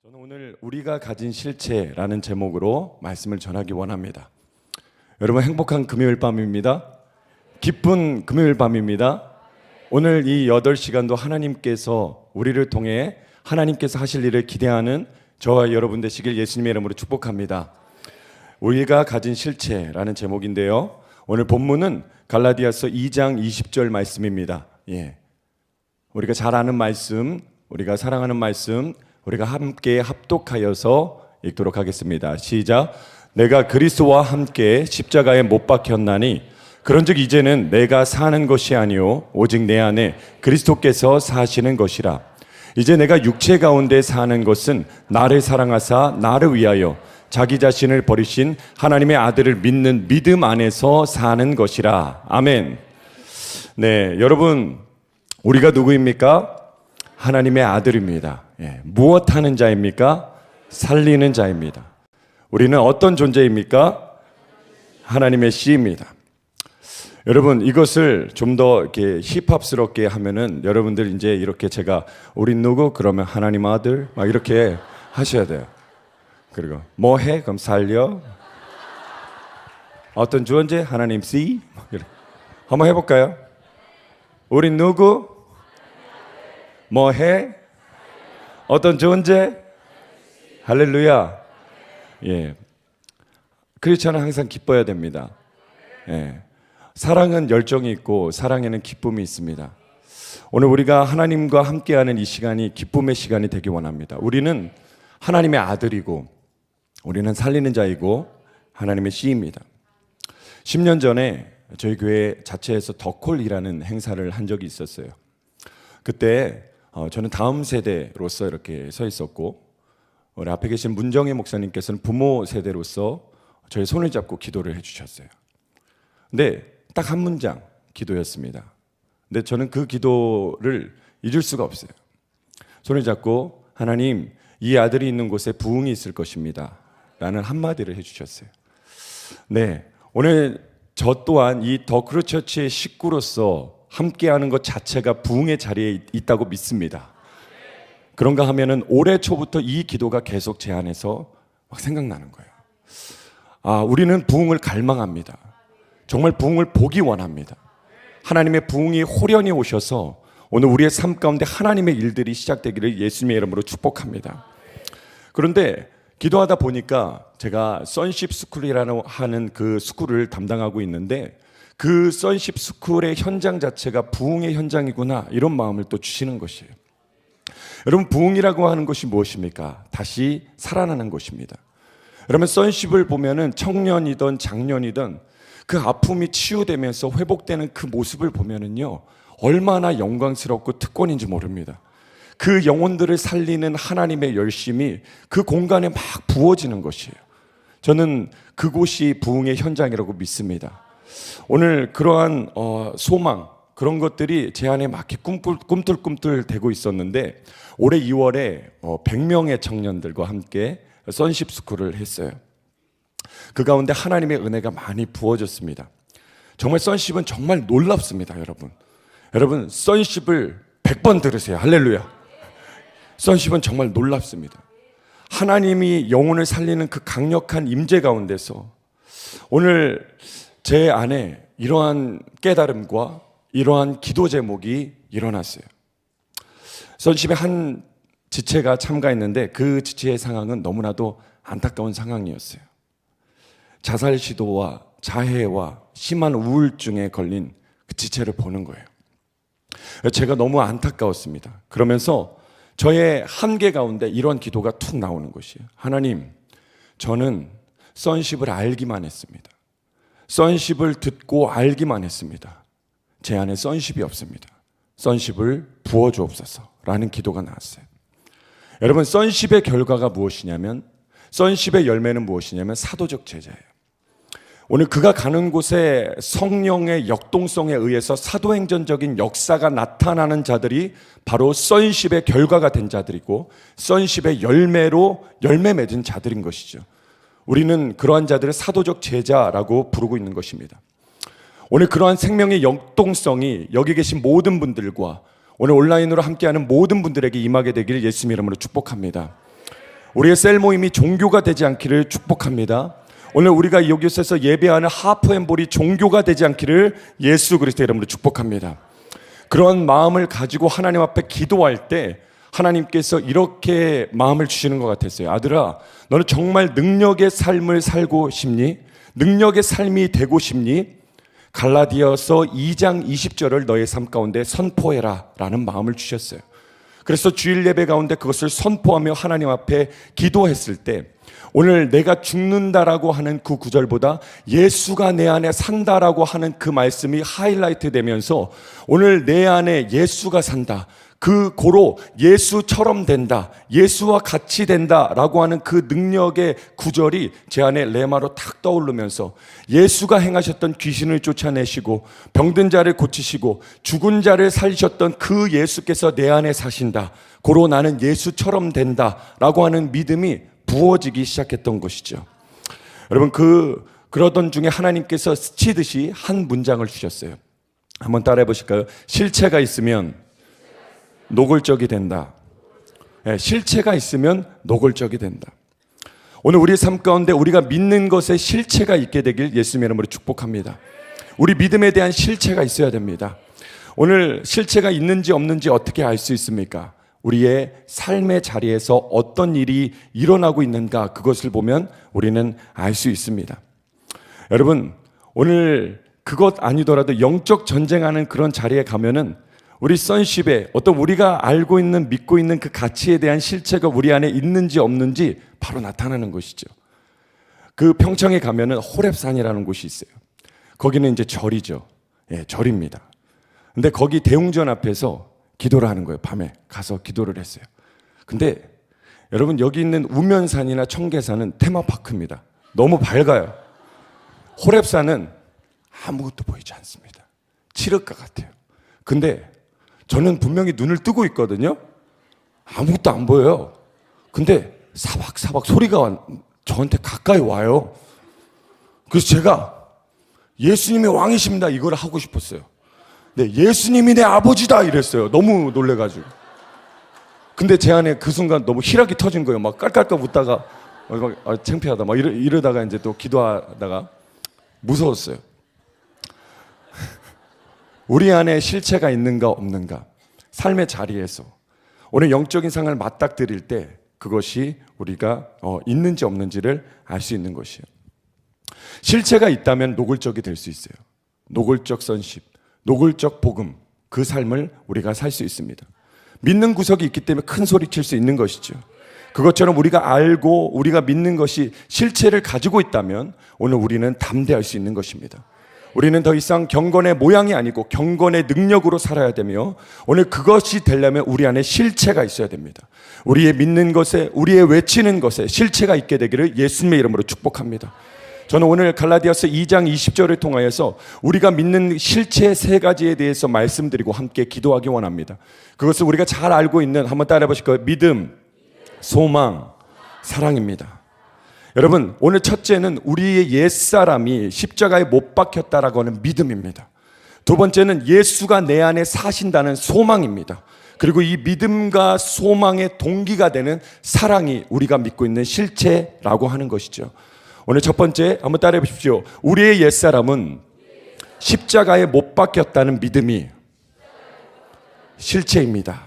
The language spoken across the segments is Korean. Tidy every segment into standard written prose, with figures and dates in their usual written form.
저는 오늘 우리가 가진 실체라는 제목으로 말씀을 전하기 원합니다. 여러분 행복한 금요일 밤입니다. 기쁜 금요일 밤입니다. 오늘 이 8시간도 하나님께서 우리를 통해 하나님께서 하실 일을 기대하는 저와 여러분 되시길 예수님의 이름으로 축복합니다. 우리가 가진 실체라는 제목인데요. 오늘 본문은 갈라디아서 2장 20절 말씀입니다. 우리가 잘 아는 말씀, 우리가 사랑하는 말씀, 우리가 함께 합독하여서 읽도록 하겠습니다. 시작. 내가 그리스도와 함께 십자가에 못 박혔나니 그런즉 이제는 내가 사는 것이 아니요 오직 내 안에 그리스도께서 사시는 것이라. 이제 내가 육체 가운데 사는 것은 나를 사랑하사 나를 위하여 자기 자신을 버리신 하나님의 아들을 믿는 믿음 안에서 사는 것이라. 아멘. 네, 여러분 우리가 누구입니까? 하나님의 아들입니다. 무엇 하는 자입니까? 살리는 자입니다. 우리는 어떤 존재입니까? 하나님의 씨입니다. 여러분 이것을 좀 더 이렇게 힙합스럽게 하면은 여러분들 이제 이렇게 제가 우리 누구 그러면 하나님 아들 막 이렇게 하셔야 돼요. 그리고 뭐 해? 그럼 살려. 어떤 존재? 하나님 씨. 한번 해볼까요? 우리 누구? 뭐 해? 어떤 존재? 할렐루야. 크리스천은 항상 기뻐야 됩니다. 사랑은 열정이 있고 사랑에는 기쁨이 있습니다. 오늘 우리가 하나님과 함께하는 이 시간이 기쁨의 시간이 되기 원합니다. 우리는 하나님의 아들이고 우리는 살리는 자이고 하나님의 씨입니다. 10년 전에 저희 교회 자체에서 더콜이라는 행사를 한 적이 있었어요. 그때 저는 다음 세대로서 이렇게 서 있었고 우리 앞에 계신 문정혜 목사님께서는 부모 세대로서 저의 손을 잡고 기도를 해주셨어요. 근데 딱 한 문장 기도였습니다. 근데 저는 그 기도를 잊을 수가 없어요. 손을 잡고 하나님 이 아들이 있는 곳에 부흥이 있을 것입니다 라는 한마디를 해주셨어요. 네, 오늘 저 또한 이 더 크루처치의 식구로서 함께하는 것 자체가 부흥의 자리에 있다고 믿습니다. 그런가 하면은 올해 초부터 이 기도가 계속 제 안에서 막 생각나는 거예요. 우리는 부흥을 갈망합니다. 정말 부흥을 보기 원합니다. 하나님의 부흥이 호련히 오셔서 오늘 우리의 삶 가운데 하나님의 일들이 시작되기를 예수님의 이름으로 축복합니다. 그런데 기도하다 보니까 제가 선십 스쿨이라는 하는 그 스쿨을 담당하고 있는데 그 선십 스쿨의 현장 자체가 부흥의 현장이구나 이런 마음을 또 주시는 것이에요. 여러분 부흥이라고 하는 것이 무엇입니까? 다시 살아나는 것입니다. 여러분 선십을 보면은 청년이든 장년이든 그 아픔이 치유되면서 회복되는 그 모습을 보면은요 얼마나 영광스럽고 특권인지 모릅니다. 그 영혼들을 살리는 하나님의 열심이 그 공간에 막 부어지는 것이에요. 저는 그곳이 부흥의 현장이라고 믿습니다. 오늘 그러한 소망 그런 것들이 제 안에 막 꿈틀꿈틀 되고 있었는데 올해 2월에 100명의 청년들과 함께 선십 스쿨을 했어요. 그 가운데 하나님의 은혜가 많이 부어졌습니다. 정말 선십은 정말 놀랍습니다. 여러분 선십을 100번 들으세요. 할렐루야. 선십은 정말 놀랍습니다. 하나님이 영혼을 살리는 그 강력한 임재 가운데서 오늘 제 안에 이러한 깨달음과 이러한 기도 제목이 일어났어요. 선십의 한 지체가 참가했는데 그 지체의 상황은 너무나도 안타까운 상황이었어요. 자살 시도와 자해와 심한 우울증에 걸린 그 지체를 보는 거예요. 제가 너무 안타까웠습니다. 그러면서 저의 한계 가운데 이런 기도가 툭 나오는 것이에요. 하나님, 저는 선십을 알기만 했습니다. 선십을 듣고 알기만 했습니다. 제 안에 선십이 없습니다. 선십을 부어주옵소서 라는 기도가 나왔어요. 여러분 선십의 결과가 무엇이냐면 선십의 열매는 무엇이냐면 사도적 제자예요. 오늘 그가 가는 곳에 성령의 역동성에 의해서 사도행전적인 역사가 나타나는 자들이 바로 선십의 결과가 된 자들이고 선십의 열매로 열매 맺은 자들인 것이죠. 우리는 그러한 자들을 사도적 제자라고 부르고 있는 것입니다. 오늘 그러한 생명의 역동성이 여기 계신 모든 분들과 오늘 온라인으로 함께하는 모든 분들에게 임하게 되기를 예수님 이름으로 축복합니다. 우리의 셀 모임이 종교가 되지 않기를 축복합니다. 오늘 우리가 여기서 예배하는 하프앤볼이 종교가 되지 않기를 예수 그리스도의 이름으로 축복합니다. 그런 마음을 가지고 하나님 앞에 기도할 때 하나님께서 이렇게 마음을 주시는 것 같았어요. 아들아, 너는 정말 능력의 삶을 살고 싶니? 능력의 삶이 되고 싶니? 갈라디아서 2장 20절을 너의 삶 가운데 선포해라 라는 마음을 주셨어요. 그래서 주일 예배 가운데 그것을 선포하며 하나님 앞에 기도했을 때 오늘 내가 죽는다라고 하는 그 구절보다 예수가 내 안에 산다라고 하는 그 말씀이 하이라이트 되면서 오늘 내 안에 예수가 산다, 그 고로 예수처럼 된다, 예수와 같이 된다라고 하는 그 능력의 구절이 제 안에 레마로 탁 떠오르면서 예수가 행하셨던 귀신을 쫓아내시고 병든 자를 고치시고 죽은 자를 살리셨던 그 예수께서 내 안에 사신다, 고로 나는 예수처럼 된다라고 하는 믿음이 부어지기 시작했던 것이죠. 여러분, 그러던 중에 하나님께서 스치듯이 한 문장을 주셨어요. 한번 따라해 보실까요? 실체가 있으면 노골적이 된다. 네, 실체가 있으면 노골적이 된다. 오늘 우리의 삶 가운데 우리가 믿는 것에 실체가 있게 되길 예수님의 이름으로 축복합니다. 우리 믿음에 대한 실체가 있어야 됩니다. 오늘 실체가 있는지 없는지 어떻게 알 수 있습니까? 우리의 삶의 자리에서 어떤 일이 일어나고 있는가, 그것을 보면 우리는 알 수 있습니다. 여러분, 오늘 그것 아니더라도 영적 전쟁하는 그런 자리에 가면은 우리 선십에 어떤 우리가 알고 있는, 믿고 있는 그 가치에 대한 실체가 우리 안에 있는지 없는지 바로 나타나는 것이죠. 그 평창에 가면은 호렙산이라는 곳이 있어요. 거기는 이제 절이죠. 예, 절입니다. 근데 거기 대웅전 앞에서 기도를 하는 거예요. 밤에 가서 기도를 했어요. 근데 여러분, 여기 있는 우면산이나 청계산은 테마파크입니다. 너무 밝아요. 호렙산은 아무것도 보이지 않습니다. 칠흑과 같아요. 근데 저는 분명히 눈을 뜨고 있거든요. 아무것도 안 보여요. 근데 사박사박 소리가 저한테 가까이 와요. 그래서 제가 예수님이 왕이십니다 이걸 하고 싶었어요. 네, 예수님이 내 아버지다 이랬어요. 너무 놀래가지고. 근데 제 안에 그 순간 너무 희락이 터진 거예요. 막 깔깔깔 웃다가 창피하다 막 이러다가 이제 또 기도하다가 무서웠어요. 우리 안에 실체가 있는가 없는가, 삶의 자리에서 오늘 영적인 상을 맞닥뜨릴 때 그것이 우리가 있는지 없는지를 알 수 있는 것이에요. 실체가 있다면 노골적이 될 수 있어요. 노골적 선십, 노골적 복음, 그 삶을 우리가 살 수 있습니다. 믿는 구석이 있기 때문에 큰 소리 칠 수 있는 것이죠. 그것처럼 우리가 알고 우리가 믿는 것이 실체를 가지고 있다면 오늘 우리는 담대할 수 있는 것입니다. 우리는 더 이상 경건의 모양이 아니고 경건의 능력으로 살아야 되며 오늘 그것이 되려면 우리 안에 실체가 있어야 됩니다. 우리의 믿는 것에, 우리의 외치는 것에 실체가 있게 되기를 예수님의 이름으로 축복합니다. 저는 오늘 갈라디아서 2장 20절을 통하여서 우리가 믿는 실체 세 가지에 대해서 말씀드리고 함께 기도하기 원합니다. 그것을 우리가 잘 알고 있는, 한번 따라해 보실까요? 믿음, 소망, 사랑입니다. 여러분, 오늘 첫째는 우리의 옛사람이 십자가에 못 박혔다라고 하는 믿음입니다. 두 번째는 예수가 내 안에 사신다는 소망입니다. 그리고 이 믿음과 소망의 동기가 되는 사랑이 우리가 믿고 있는 실체라고 하는 것이죠. 오늘 첫 번째 한번 따라해 보십시오. 우리의 옛사람은 십자가에 못 박혔다는 믿음이 실체입니다.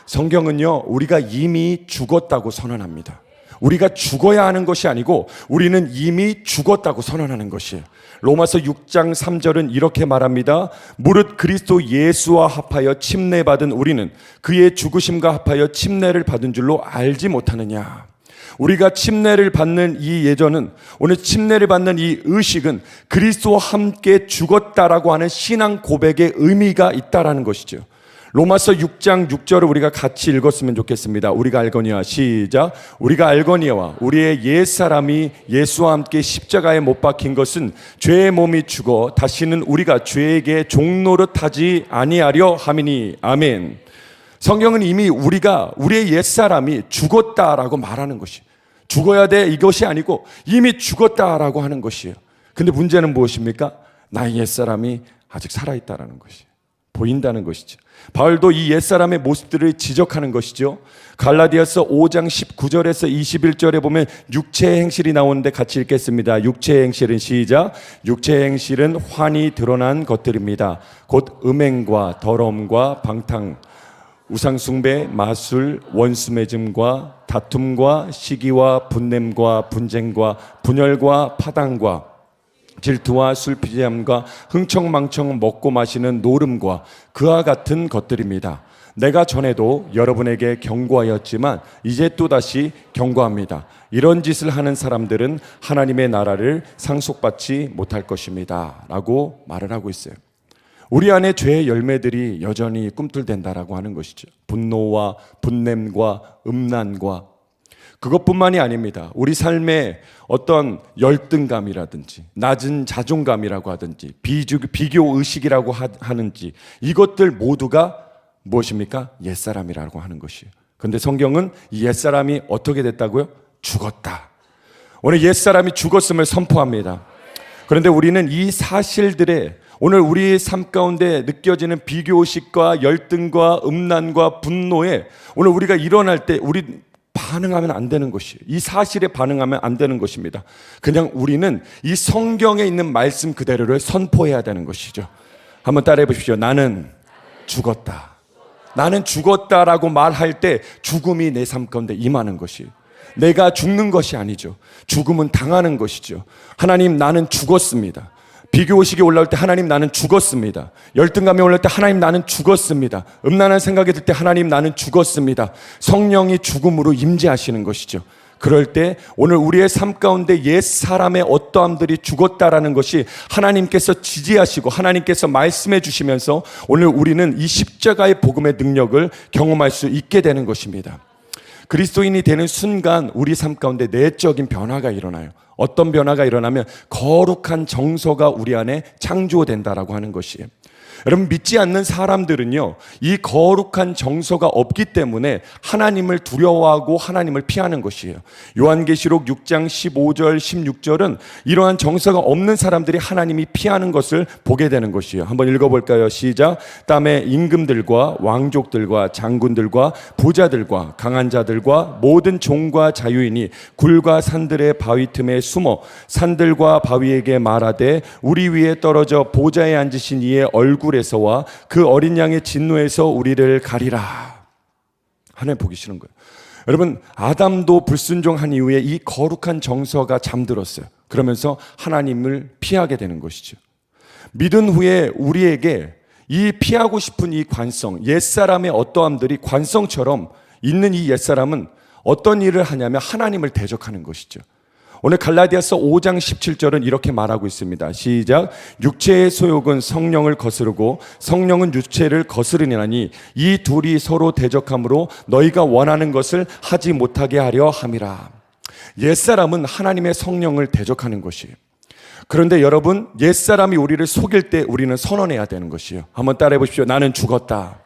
성경은요, 우리가 이미 죽었다고 선언합니다. 우리가 죽어야 하는 것이 아니고 우리는 이미 죽었다고 선언하는 것이에요. 로마서 6장 3절은 이렇게 말합니다. 무릇 그리스도 예수와 합하여 침례받은 우리는 그의 죽으심과 합하여 침례를 받은 줄로 알지 못하느냐. 우리가 침례를 받는 이 예전은, 오늘 침례를 받는 이 의식은 그리스도와 함께 죽었다라고 하는 신앙 고백의 의미가 있다라는 것이죠. 로마서 6장 6절을 우리가 같이 읽었으면 좋겠습니다. 우리가 알거니와, 시작. 우리가 알거니와 우리의 옛사람이 예수와 함께 십자가에 못 박힌 것은 죄의 몸이 죽어 다시는 우리가 죄에게 종노릇하지 아니하려 함이니. 아멘. 성경은 이미 우리의 옛사람이 죽었다라고 말하는 것이, 죽어야 돼 이것이 아니고 이미 죽었다라고 하는 것이에요. 근데 문제는 무엇입니까? 나의 옛사람이 아직 살아있다라는 것이에요. 보인다는 것이죠. 바울도 이 옛사람의 모습들을 지적하는 것이죠. 갈라디아서 5장 19절에서 21절에 보면 육체의 행실이 나오는데 같이 읽겠습니다. 육체의 행실은 시작. 육체의 행실은 환히 드러난 것들입니다. 곧 음행과 더러움과 방탕, 우상숭배, 마술, 원수매짐과 다툼과 시기와 분냄과 분쟁과 분열과 파당과 질투와 술피함과 흥청망청 먹고 마시는 노름과 그와 같은 것들입니다. 내가 전에도 여러분에게 경고하였지만 이제 또다시 경고합니다. 이런 짓을 하는 사람들은 하나님의 나라를 상속받지 못할 것입니다. 라고 말을 하고 있어요. 우리 안에 죄의 열매들이 여전히 꿈틀댄다라고 하는 것이죠. 분노와 분냄과 음란과 그것뿐만이 아닙니다. 우리 삶에 어떤 열등감이라든지 낮은 자존감이라고 하든지 비교 의식이라고 하는지 이것들 모두가 무엇입니까? 옛사람이라고 하는 것이에요. 그런데 성경은 이 옛사람이 어떻게 됐다고요? 죽었다. 오늘 옛사람이 죽었음을 선포합니다. 그런데 우리는 이 사실들에 오늘 우리의 삶 가운데 느껴지는 비교의식과 열등과 음란과 분노에 오늘 우리가 일어날 때 우리 반응하면 안 되는 것이에요. 이 사실에 반응하면 안 되는 것입니다. 그냥 우리는 이 성경에 있는 말씀 그대로를 선포해야 되는 것이죠. 한번 따라해 보십시오. 나는 죽었다. 나는 죽었다라고 말할 때 죽음이 내 삶 가운데 임하는 것이에요. 내가 죽는 것이 아니죠. 죽음은 당하는 것이죠. 하나님, 나는 죽었습니다. 비교의식이 올라올 때 하나님, 나는 죽었습니다. 열등감이 올라올 때 하나님, 나는 죽었습니다. 음란한 생각이 들 때 하나님, 나는 죽었습니다. 성령이 죽음으로 임재하시는 것이죠. 그럴 때 오늘 우리의 삶 가운데 옛 사람의 어떠함들이 죽었다라는 것이 하나님께서 지지하시고 하나님께서 말씀해 주시면서 오늘 우리는 이 십자가의 복음의 능력을 경험할 수 있게 되는 것입니다. 그리스도인이 되는 순간 우리 삶 가운데 내적인 변화가 일어나요. 어떤 변화가 일어나면 거룩한 정서가 우리 안에 창조된다라고 하는 것이에요. 여러분, 믿지 않는 사람들은요, 이 거룩한 정서가 없기 때문에 하나님을 두려워하고 하나님을 피하는 것이에요. 요한계시록 6장 15절 16절은 이러한 정서가 없는 사람들이 하나님이 피하는 것을 보게 되는 것이에요. 한번 읽어볼까요? 시작. 땀에 임금들과 왕족들과 장군들과 부자들과 강한 자들과 모든 종과 자유인이 굴과 산들의 바위 틈에 숨어 산들과 바위에게 말하되 우리 위에 떨어져 보좌에 앉으신 이의 얼굴에서와 그 어린 양의 진노에서 우리를 가리라. 하나님 보기 싫은 거예요. 여러분, 아담도 불순종한 이후에 이 거룩한 정서가 잠들었어요. 그러면서 하나님을 피하게 되는 것이죠. 믿은 후에 우리에게 이 피하고 싶은 이 관성, 옛사람의 어떠함들이 관성처럼 있는 이 옛사람은 어떤 일을 하냐면 하나님을 대적하는 것이죠. 오늘 갈라디아서 5장 17절은 이렇게 말하고 있습니다. 시작. 육체의 소욕은 성령을 거스르고 성령은 육체를 거스르니라니 이 둘이 서로 대적함으로 너희가 원하는 것을 하지 못하게 하려 함이라. 옛사람은 하나님의 성령을 대적하는 것이에요. 그런데 여러분, 옛사람이 우리를 속일 때 우리는 선언해야 되는 것이에요. 한번 따라해 보십시오. 나는 죽었다.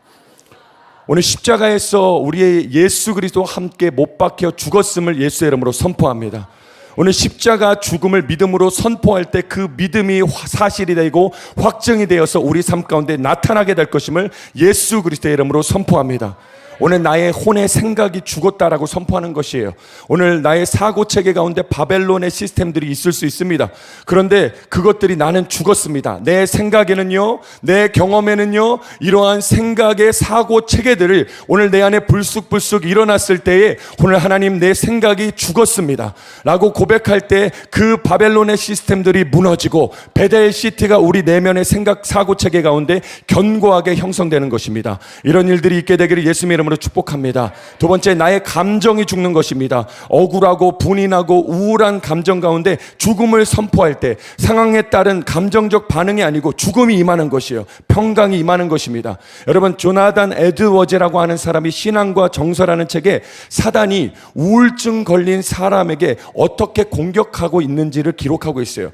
오늘 십자가에서 우리의 예수 그리스도와 함께 못 박혀 죽었음을 예수의 이름으로 선포합니다. 오늘 십자가 죽음을 믿음으로 선포할 때 그 믿음이 사실이 되고 확정이 되어서 우리 삶 가운데 나타나게 될 것임을 예수 그리스도의 이름으로 선포합니다. 오늘 나의 혼의 생각이 죽었다라고 선포하는 것이에요. 오늘 나의 사고체계 가운데 바벨론의 시스템들이 있을 수 있습니다. 그런데 그것들이 나는 죽었습니다. 내 생각에는요, 내 경험에는요, 이러한 생각의 사고체계들을 오늘 내 안에 불쑥불쑥 일어났을 때에 오늘 하나님, 내 생각이 죽었습니다 라고 고백할 때 그 바벨론의 시스템들이 무너지고 베델 시티가 우리 내면의 생각 사고체계 가운데 견고하게 형성되는 것입니다. 이런 일들이 있게 되기를 예수님의 이름으로 축복합니다. 두 번째, 나의 감정이 죽는 것입니다. 억울하고 분인하고 우울한 감정 가운데 죽음을 선포할 때 상황에 따른 감정적 반응이 아니고 죽음이 임하는 것이에요. 평강이 임하는 것입니다. 여러분, 조나단 에드워즈라고 하는 사람이 신앙과 정서라는 책에 사단이 우울증 걸린 사람에게 어떻게 공격하고 있는지를 기록하고 있어요.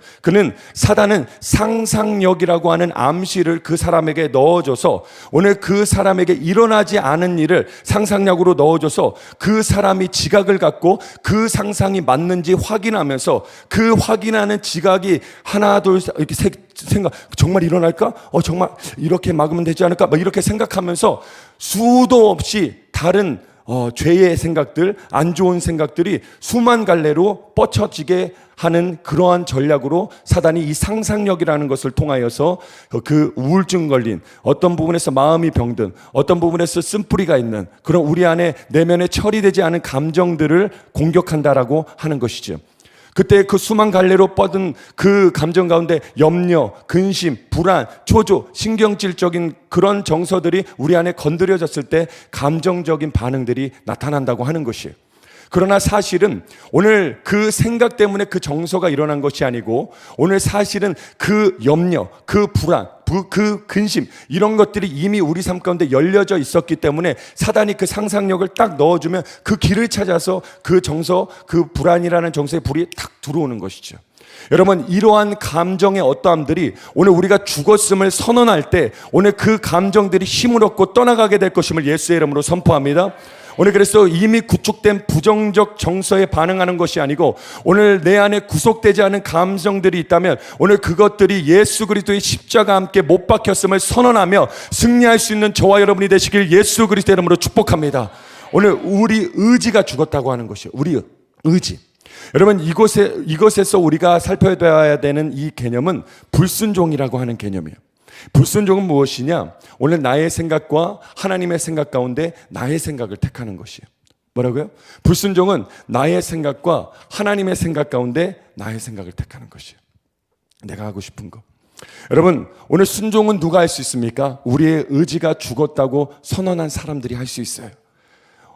사단은 상상력이라고 하는 암시를 그 사람에게 넣어줘서 오늘 그 사람에게 일어나지 않은 일을 상상력을 상상력으로 넣어줘서 그 사람이 지각을 갖고 그 상상이 맞는지 확인하면서 그 확인하는 지각이 하나 둘 이렇게 생각 정말 일어날까? 정말 이렇게 막으면 되지 않을까? 막 이렇게 생각하면서 수도 없이 다른 죄의 생각들, 안 좋은 생각들이 수만 갈래로 뻗쳐지게 하는 그러한 전략으로 사단이 이 상상력이라는 것을 통하여서 그 우울증 걸린, 어떤 부분에서 마음이 병든, 어떤 부분에서 쓴뿌리가 있는 그런 우리 안에 내면에 처리되지 않은 감정들을 공격한다라고 하는 것이죠. 그때 그 수만 갈래로 뻗은 그 감정 가운데 염려, 근심, 불안, 초조, 신경질적인 그런 정서들이 우리 안에 건드려졌을 때 감정적인 반응들이 나타난다고 하는 것이에요. 그러나 사실은 오늘 그 생각 때문에 그 정서가 일어난 것이 아니고 오늘 사실은 그 염려, 그 불안, 그 근심 이런 것들이 이미 우리 삶 가운데 열려져 있었기 때문에 사단이 그 상상력을 딱 넣어주면 그 길을 찾아서 그 정서, 그 불안이라는 정서의 불이 탁 들어오는 것이죠. 여러분, 이러한 감정의 어떠함들이 오늘 우리가 죽었음을 선언할 때 오늘 그 감정들이 힘을 얻고 떠나가게 될 것임을 예수의 이름으로 선포합니다. 오늘 그래서 이미 구축된 부정적 정서에 반응하는 것이 아니고 오늘 내 안에 구속되지 않은 감정들이 있다면 오늘 그것들이 예수 그리스도의 십자가와 함께 못 박혔음을 선언하며 승리할 수 있는 저와 여러분이 되시길 예수 그리스도의 이름으로 축복합니다. 오늘 우리 의지가 죽었다고 하는 것이에요. 우리 의지. 여러분, 이것에서 우리가 살펴봐야 되는 이 개념은 불순종이라고 하는 개념이에요. 불순종은 무엇이냐? 오늘 나의 생각과 하나님의 생각 가운데 나의 생각을 택하는 것이에요. 뭐라고요? 불순종은 나의 생각과 하나님의 생각 가운데 나의 생각을 택하는 것이에요. 내가 하고 싶은 거. 여러분, 오늘 순종은 누가 할 수 있습니까? 우리의 의지가 죽었다고 선언한 사람들이 할 수 있어요.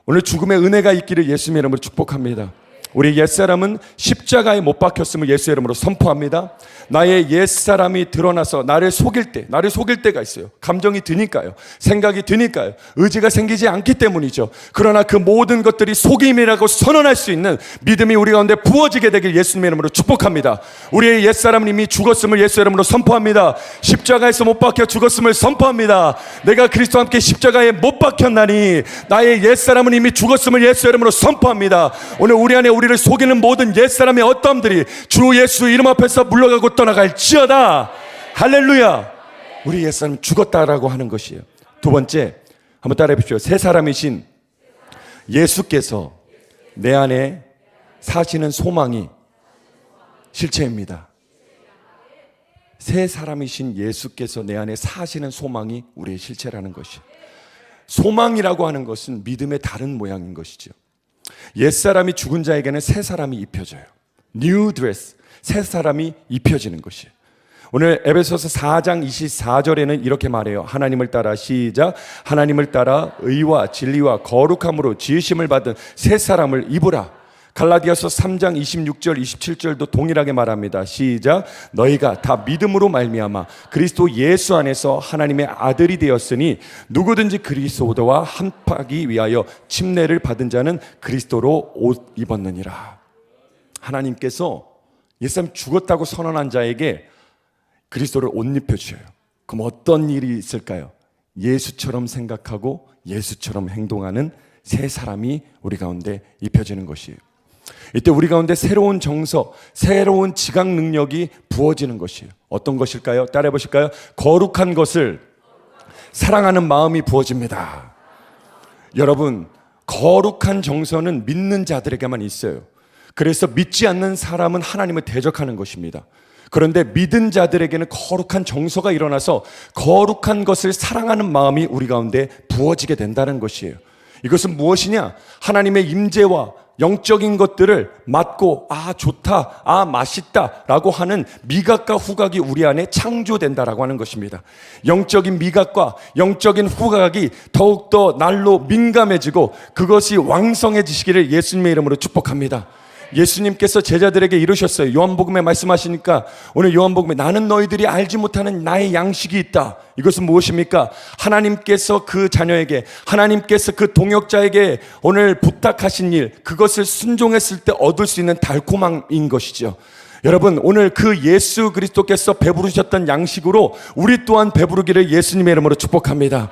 오늘 죽음의 은혜가 있기를 예수님의 이름으로 축복합니다. 우리 옛사람은 십자가에 못 박혔음을 예수의 이름으로 선포합니다. 나의 옛사람이 드러나서 나를 속일 때가 있어요. 감정이 드니까요. 생각이 드니까요. 의지가 생기지 않기 때문이죠. 그러나 그 모든 것들이 속임이라고 선언할 수 있는 믿음이 우리 가운데 부어지게 되길 예수님의 이름으로 축복합니다. 우리의 옛사람은 이미 죽었음을 예수의 이름으로 선포합니다. 십자가에서 못 박혀 죽었음을 선포합니다. 내가 그리스도와 함께 십자가에 못 박혔나니 나의 옛사람은 이미 죽었음을 예수의 이름으로 선포합니다. 오늘 우리 안에 우리를 속이는 모든 옛사람의 어떠함들이 주 예수 이름 앞에서 물러가고 떠나갈지어다. 할렐루야. 우리 옛사람 죽었다라고 하는 것이에요. 두 번째, 한번 따라해 보십시오. 새 사람이신 예수께서 내 안에 사시는 소망이 실체입니다. 새 사람이신 예수께서 내 안에 사시는 소망이 우리의 실체라는 것이에요. 소망이라고 하는 것은 믿음의 다른 모양인 것이죠. 옛사람이 죽은 자에게는 새 사람이 입혀져요. New dress, 새 사람이 입혀지는 것이에요. 오늘 에베소서 4장 24절에는 이렇게 말해요. 하나님을 따라 시작. 하나님을 따라 의와 진리와 거룩함으로 지으심을 받은 새 사람을 입으라. 갈라디아서 3장 26절 27절도 동일하게 말합니다. 시작. 너희가 다 믿음으로 말미암아 그리스도 예수 안에서 하나님의 아들이 되었으니 누구든지 그리스도와 합하기 위하여 침례를 받은 자는 그리스도로 옷 입었느니라. 하나님께서 옛사람 죽었다고 선언한 자에게 그리스도를 옷 입혀주셔요. 그럼 어떤 일이 있을까요? 예수처럼 생각하고 예수처럼 행동하는 새 사람이 우리 가운데 입혀지는 것이에요. 이때 우리 가운데 새로운 정서, 새로운 지각 능력이 부어지는 것이에요. 어떤 것일까요? 따라해 보실까요? 거룩한 것을 사랑하는 마음이 부어집니다. 여러분, 거룩한 정서는 믿는 자들에게만 있어요. 그래서 믿지 않는 사람은 하나님을 대적하는 것입니다. 그런데 믿은 자들에게는 거룩한 정서가 일어나서 거룩한 것을 사랑하는 마음이 우리 가운데 부어지게 된다는 것이에요. 이것은 무엇이냐? 하나님의 임재와 영적인 것들을 맡고 좋다, 맛있다 라고 하는 미각과 후각이 우리 안에 창조된다라고 하는 것입니다. 영적인 미각과 영적인 후각이 더욱더 날로 민감해지고 그것이 왕성해지시기를 예수님의 이름으로 축복합니다. 예수님께서 제자들에게 이르셨어요. 요한복음에 말씀하시니까 오늘 요한복음에 나는 너희들이 알지 못하는 나의 양식이 있다. 이것은 무엇입니까? 하나님께서 그 자녀에게, 하나님께서 그 동역자에게 오늘 부탁하신 일, 그것을 순종했을 때 얻을 수 있는 달콤함인 것이죠. 여러분, 오늘 그 예수 그리스도께서 배부르셨던 양식으로 우리 또한 배부르기를 예수님의 이름으로 축복합니다.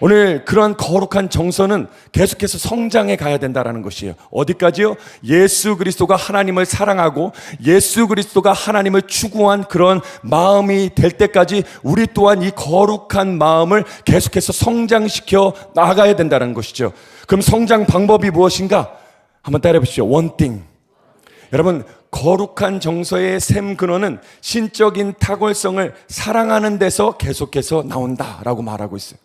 오늘 그러한 거룩한 정서는 계속해서 성장해 가야 된다는 것이에요. 어디까지요? 예수 그리스도가 하나님을 사랑하고 예수 그리스도가 하나님을 추구한 그런 마음이 될 때까지 우리 또한 이 거룩한 마음을 계속해서 성장시켜 나가야 된다는 것이죠. 그럼 성장 방법이 무엇인가? 한번 따라해 보십시오. One thing. 여러분, 거룩한 정서의 샘 근원은 신적인 탁월성을 사랑하는 데서 계속해서 나온다라고 말하고 있어요.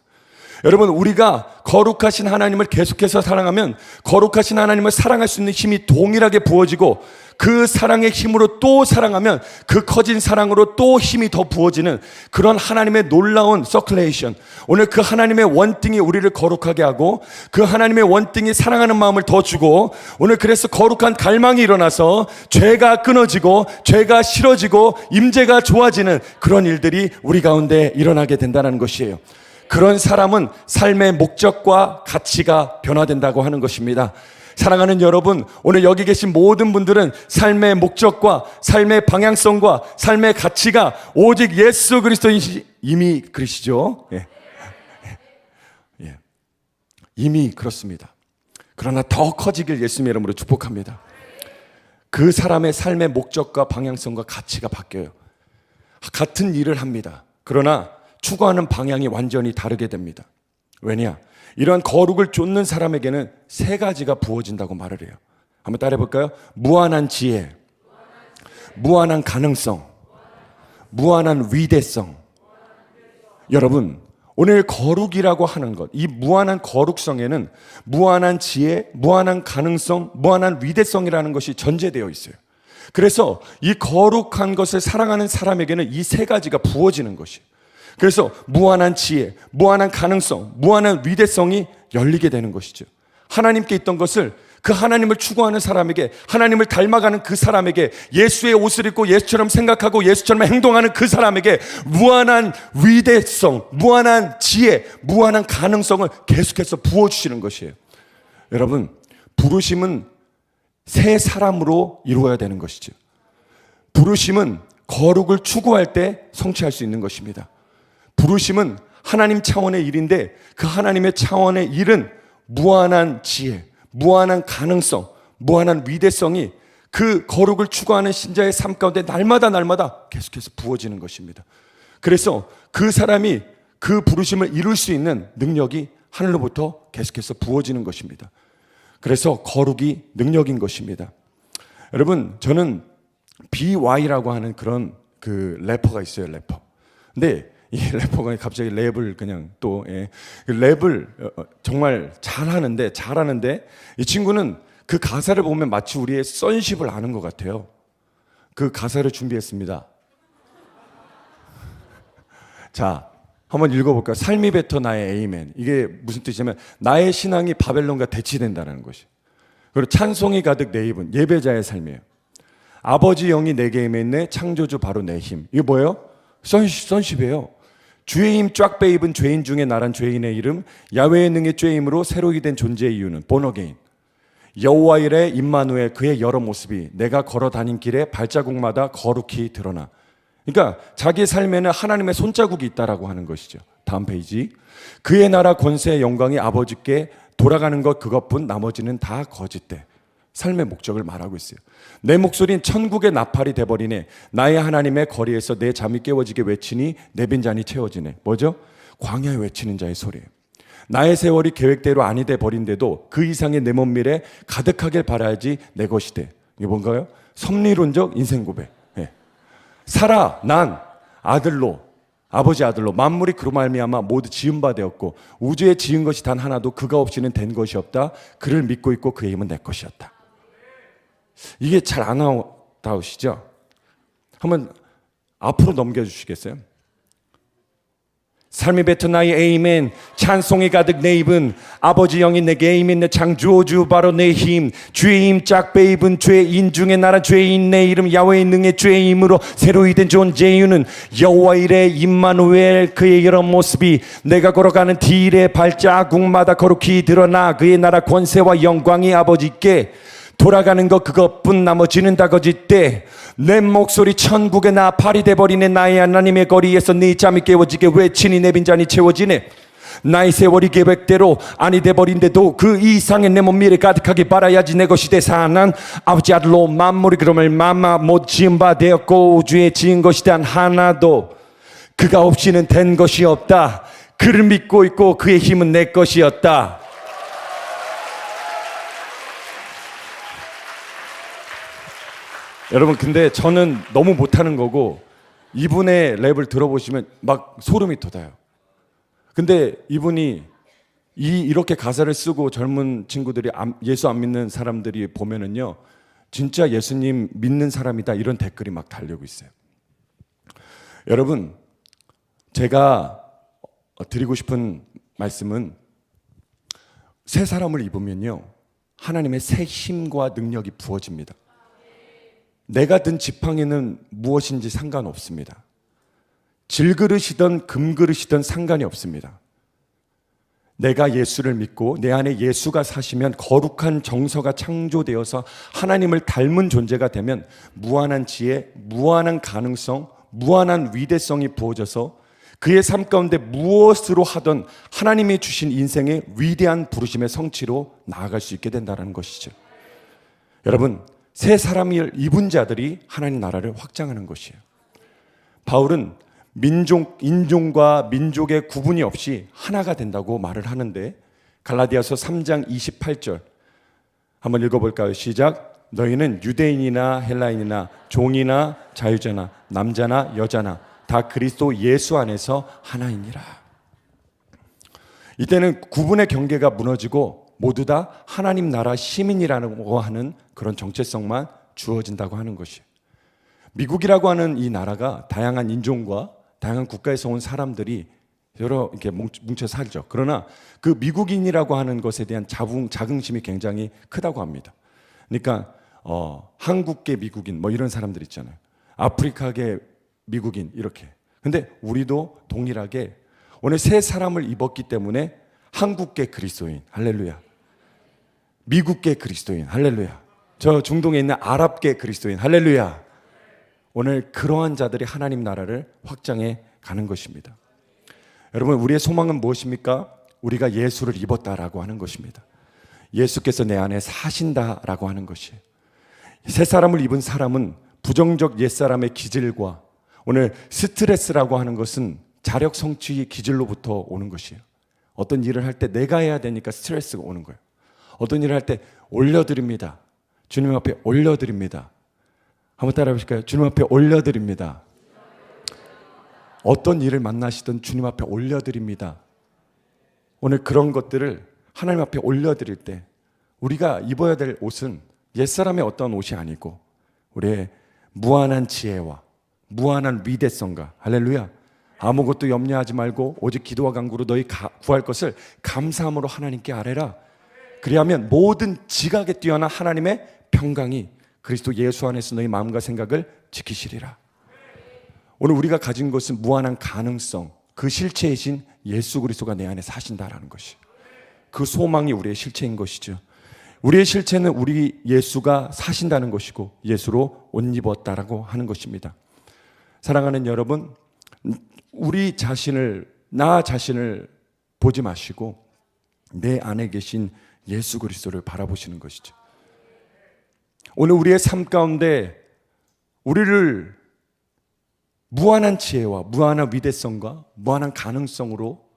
여러분, 우리가 거룩하신 하나님을 계속해서 사랑하면 거룩하신 하나님을 사랑할 수 있는 힘이 동일하게 부어지고 그 사랑의 힘으로 또 사랑하면 그 커진 사랑으로 또 힘이 더 부어지는 그런 하나님의 놀라운 서큘레이션. 오늘 그 하나님의 원띵이 우리를 거룩하게 하고 그 하나님의 원띵이 사랑하는 마음을 더 주고 오늘 그래서 거룩한 갈망이 일어나서 죄가 끊어지고 죄가 싫어지고 임재가 좋아지는 그런 일들이 우리 가운데 일어나게 된다는 것이에요. 그런 사람은 삶의 목적과 가치가 변화된다고 하는 것입니다. 사랑하는 여러분, 오늘 여기 계신 모든 분들은 삶의 목적과 삶의 방향성과 삶의 가치가 오직 예수 그리스도이시 이미 그러시죠. 예. 예. 이미 그렇습니다. 그러나 더 커지길 예수님의 이름으로 축복합니다. 그 사람의 삶의 목적과 방향성과 가치가 바뀌어요. 같은 일을 합니다. 그러나 추구하는 방향이 완전히 다르게 됩니다. 왜냐? 이러한 거룩을 쫓는 사람에게는 세 가지가 부어진다고 말을 해요. 한번 따라해 볼까요? 무한한 지혜, 무한한 가능성, 무한한 위대성. 여러분, 오늘 거룩이라고 하는 것, 이 무한한 거룩성에는 무한한 지혜, 무한한 가능성, 무한한 위대성이라는 것이 전제되어 있어요. 그래서 이 거룩한 것을 사랑하는 사람에게는 이 세 가지가 부어지는 것이에요. 그래서 무한한 지혜, 무한한 가능성, 무한한 위대성이 열리게 되는 것이죠. 하나님께 있던 것을 그 하나님을 추구하는 사람에게, 하나님을 닮아가는 그 사람에게, 예수의 옷을 입고 예수처럼 생각하고 예수처럼 행동하는 그 사람에게 무한한 위대성, 무한한 지혜, 무한한 가능성을 계속해서 부어주시는 것이에요. 여러분, 부르심은 새 사람으로 이루어야 되는 것이죠. 부르심은 거룩을 추구할 때 성취할 수 있는 것입니다. 부르심은 하나님 차원의 일인데 그 하나님의 차원의 일은 무한한 지혜, 무한한 가능성, 무한한 위대성이 그 거룩을 추구하는 신자의 삶 가운데 날마다 계속해서 부어지는 것입니다. 그래서 그 사람이 그 부르심을 이룰 수 있는 능력이 하늘로부터 계속해서 부어지는 것입니다. 그래서 거룩이 능력인 것입니다. 여러분, 저는 BY라고 하는 그런 그 래퍼가 있어요, 래퍼. 근데 이 래퍼가 갑자기 랩을 그냥 또 랩을 정말 잘하는데 이 친구는 그 가사를 보면 마치 우리의 sonship을 아는 것 같아요. 그 가사를 준비했습니다. 자, 한번 읽어볼까요? 삶이 뱉어 나의 에이멘. 이게 무슨 뜻이냐면 나의 신앙이 바벨론과 대치된다는 것이. 그리고 찬송이 가득 내 입은 예배자의 삶이에요. 아버지 영이 내게 임했네. 창조주 바로 내 힘. 이게 뭐예요? sonship이에요. 주의 힘 쫙 빼입은 죄인 중에 나란 죄인의 이름, 야훼의 능의 죄임으로 새로이 된 존재의 이유는 born again. 여호와 일의 임마누엘, 그의 여러 모습이 내가 걸어 다닌 길에 발자국마다 거룩히 드러나. 그러니까 자기 삶에는 하나님의 손자국이 있다라고 하는 것이죠. 다음 페이지. 그의 나라 권세의 영광이 아버지께 돌아가는 것 그것뿐, 나머지는 다 거짓돼. 삶의 목적을 말하고 있어요. 내 목소리는 천국의 나팔이 돼버리네. 나의 하나님의 거리에서 내 잠이 깨워지게 외치니 내 빈잔이 채워지네. 뭐죠? 광야에 외치는 자의 소리예요. 나의 세월이 계획대로 아니 돼 버린데도 그 이상의 내 먼 미래 가득하길 바라야지 내 것이 돼. 이게 뭔가요? 섭리론적 인생 고백. 네. 살아 난 아들로, 아버지 아들로 만물이 그로 말미암아 모두 지은 바 되었고 우주에 지은 것이 단 하나도 그가 없이는 된 것이 없다. 그를 믿고 있고 그의 힘은 내 것이었다. 이게 잘 안 나오시죠? 한번 앞으로 넘겨주시겠어요? 삶이 뱉은 나의 에이멘, 찬송이 가득 내 입은 아버지 영이 내게 에이멘, 내 창조주 바로 내 힘, 주의 힘 쫙 빼입은 죄인 중에 나라 죄인 내 이름 야훼의 능의 죄임으로 새로이 된 존재유는 여호와 일의 임마누엘, 그의 여러 모습이 내가 걸어가는 길의 발자국마다 거룩히 드러나 그의 나라 권세와 영광이 아버지께 돌아가는 것 그것뿐, 나머지는 다 거짓돼. 내 목소리 천국의 나팔이 돼버리네. 나의 하나님의 거리에서 네 잠이 깨워지게 외치니 내 빈잔이 채워지네. 나의 세월이 계획대로 아니 돼버린데도 그 이상의 내 몸 미래 가득하게 바라야지 내 것이 되사난 아버지 아들로 만물이 그럼을 마마 못 지은 바 되었고 우주에 지은 것이 단 하나도 그가 없이는 된 것이 없다. 그를 믿고 있고 그의 힘은 내 것이었다. 여러분, 근데 저는 너무 못하는 거고 이분의 랩을 들어보시면 막 소름이 돋아요. 근데 이분이 이렇게 가사를 쓰고 젊은 친구들이 예수 안 믿는 사람들이 보면은요, 진짜 예수님 믿는 사람이다 이런 댓글이 막 달리고 있어요. 여러분, 제가 드리고 싶은 말씀은 새 사람을 입으면요, 하나님의 새 힘과 능력이 부어집니다. 내가 든 지팡이는 무엇인지 상관없습니다. 질그릇이든 금그릇이든 상관이 없습니다. 내가 예수를 믿고 내 안에 예수가 사시면 거룩한 정서가 창조되어서 하나님을 닮은 존재가 되면 무한한 지혜, 무한한 가능성, 무한한 위대성이 부어져서 그의 삶 가운데 무엇으로 하든 하나님이 주신 인생의 위대한 부르심의 성취로 나아갈 수 있게 된다는 것이죠. 여러분, 새 사람을 입은 자들이 하나님 나라를 확장하는 것이에요. 바울은 인종과 민족의 구분이 없이 하나가 된다고 말을 하는데 갈라디아서 3장 28절 한번 읽어볼까요? 시작. 너희는 유대인이나 헬라인이나 종이나 자유자나 남자나 여자나 다 그리스도 예수 안에서 하나이니라. 이때는 구분의 경계가 무너지고 모두 다 하나님 나라 시민이라고 하는 그런 정체성만 주어진다고 하는 것이에요. 미국이라고 하는 이 나라가 다양한 인종과 다양한 국가에서 온 사람들이 여러 이렇게 뭉쳐 살죠. 그러나 그 미국인이라고 하는 것에 대한 자긍심이 굉장히 크다고 합니다. 그러니까 한국계 미국인 뭐 이런 사람들 있잖아요. 아프리카계 미국인 이렇게. 근데 우리도 동일하게 오늘 새 사람을 입었기 때문에 한국계 그리스도인 할렐루야. 미국계 그리스도인 할렐루야. 저 중동에 있는 아랍계 그리스도인 할렐루야. 오늘 그러한 자들이 하나님 나라를 확장해 가는 것입니다. 여러분, 우리의 소망은 무엇입니까? 우리가 예수를 입었다라고 하는 것입니다. 예수께서 내 안에 사신다라고 하는 것이에요. 새 사람을 입은 사람은 부정적 옛사람의 기질과 오늘 스트레스라고 하는 것은 자력 성취의 기질로부터 오는 것이에요. 어떤 일을 할 때 내가 해야 되니까 스트레스가 오는 거예요. 어떤 일을 할 때 올려드립니다. 주님 앞에 올려드립니다. 한번 따라해 보실까요? 주님 앞에 올려드립니다. 어떤 일을 만나시든 주님 앞에 올려드립니다. 오늘 그런 것들을 하나님 앞에 올려드릴 때 우리가 입어야 될 옷은 옛사람의 어떤 옷이 아니고 우리의 무한한 지혜와 무한한 위대성과 할렐루야, 아무것도 염려하지 말고 오직 기도와 간구로 너희 구할 것을 감사함으로 하나님께 아뢰라. 그리하면 모든 지각에 뛰어난 하나님의 평강이 그리스도 예수 안에서 너희 마음과 생각을 지키시리라. 오늘 우리가 가진 것은 무한한 가능성, 그 실체이신 예수 그리스도가 내 안에 사신다라는 것이, 그 소망이 우리의 실체인 것이죠. 우리의 실체는 우리 예수가 사신다는 것이고 예수로 옷 입었다라고 하는 것입니다. 사랑하는 여러분, 우리 자신을, 나 자신을 보지 마시고 내 안에 계신 예수 그리스도를 바라보시는 것이죠. 오늘 우리의 삶 가운데 우리를 무한한 지혜와 무한한 위대성과 무한한 가능성으로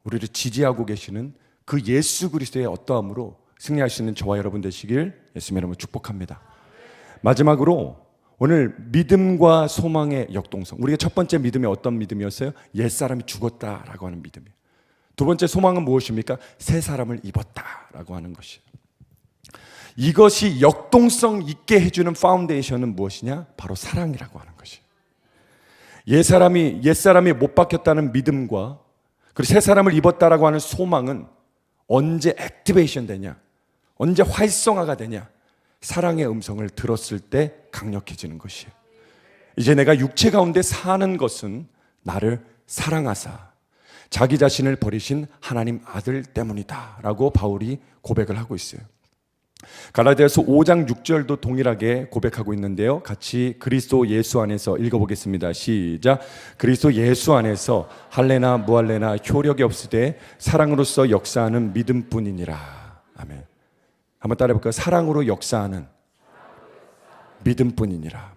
우리를 지지하고 계시는 그 예수 그리스도의 어떠함으로 승리할 수 있는 저와 여러분 되시길 예수님 이름으로 축복합니다. 마지막으로 오늘 믿음과 소망의 역동성. 우리가 첫 번째 믿음이 어떤 믿음이었어요? 옛사람이 죽었다라고 하는 믿음이에요. 두 번째 소망은 무엇입니까? 새 사람을 입었다라고 하는 것이에요. 이것이 역동성 있게 해주는 파운데이션은 무엇이냐? 바로 사랑이라고 하는 것이에요. 옛사람이 못 박혔다는 믿음과 그리고 새 사람을 입었다라고 하는 소망은 언제 액티베이션 되냐? 언제 활성화가 되냐? 사랑의 음성을 들었을 때 강력해지는 것이에요. 이제 내가 육체 가운데 사는 것은 나를 사랑하사 자기 자신을 버리신 하나님 아들 때문이다 라고 바울이 고백을 하고 있어요. 갈라디아서 5장 6절도 동일하게 고백하고 있는데요. 같이 그리스도 예수 안에서 읽어보겠습니다. 시작. 그리스도 예수 안에서 할례나 무할례나 효력이 없으되 사랑으로서 역사하는 믿음뿐이니라. 아멘. 한번 따라해볼까요? 사랑으로 역사하는 믿음뿐이니라.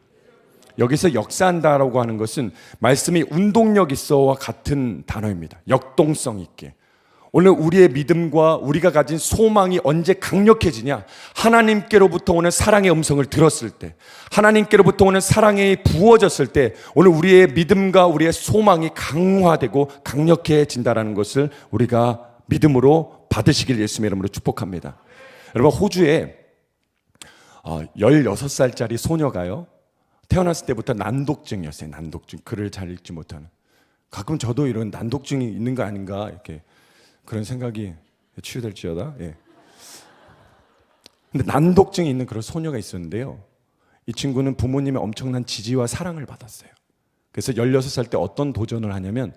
여기서 역사한다라고 하는 것은 말씀이 운동력 있어와 같은 단어입니다. 역동성 있게. 오늘 우리의 믿음과 우리가 가진 소망이 언제 강력해지냐? 하나님께로부터 오는 사랑의 음성을 들었을 때, 하나님께로부터 오는 사랑이 부어졌을 때 오늘 우리의 믿음과 우리의 소망이 강화되고 강력해진다는 것을 우리가 믿음으로 받으시길 예수님의 이름으로 축복합니다. 여러분, 호주에 16살짜리 소녀가요, 태어났을 때부터 난독증이었어요. 난독증. 글을 잘 읽지 못하는. 가끔 저도 이런 난독증이 있는 거 아닌가 이렇게 그런 생각이 치유될지어다. 예. 근데 난독증이 있는 그런 소녀가 있었는데요. 이 친구는 부모님의 엄청난 지지와 사랑을 받았어요. 그래서 16살 때 어떤 도전을 하냐면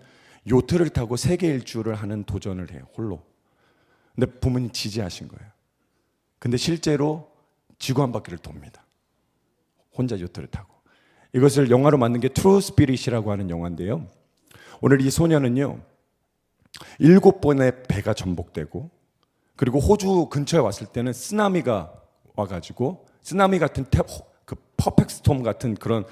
요트를 타고 세계 일주를 하는 도전을 해요. 홀로. 근데 부모님 지지하신 거예요. 근데 실제로 지구 한 바퀴를 돕니다. 혼자 요트를 타고. 이것을 영화로 만든 게 트루 스피릿이라고 하는 영화인데요. 오늘 이 소녀는요, 7번의 배가 전복되고, 그리고 호주 근처에 왔을 때는 쓰나미가 와가지고, 쓰나미 같은 그 퍼펙트 스톰 같은 그런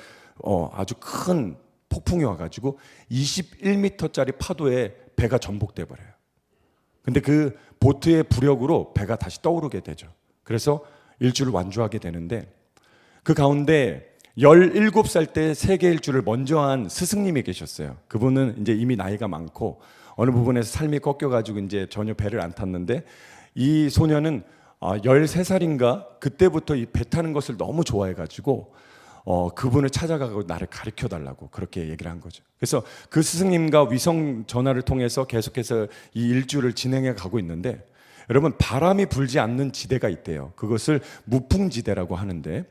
아주 큰 폭풍이 와가지고 21m짜리 파도에 배가 전복돼 버려요. 근데 그 보트의 부력으로 배가 다시 떠오르게 되죠. 그래서 일주를 완주하게 되는데, 그 가운데 17살 때 세계 일주를 먼저 한 스승님이 계셨어요. 그분은 이제 이미 나이가 많고 어느 부분에서 삶이 꺾여가지고 이제 전혀 배를 안 탔는데, 이 소녀는 13살인가 그때부터 이 배 타는 것을 너무 좋아해가지고 그분을 찾아가고 나를 가르쳐 달라고 그렇게 얘기를 한 거죠. 그래서 그 스승님과 위성 전화를 통해서 계속해서 이 일주를 진행해 가고 있는데, 여러분, 바람이 불지 않는 지대가 있대요. 그것을 무풍지대라고 하는데,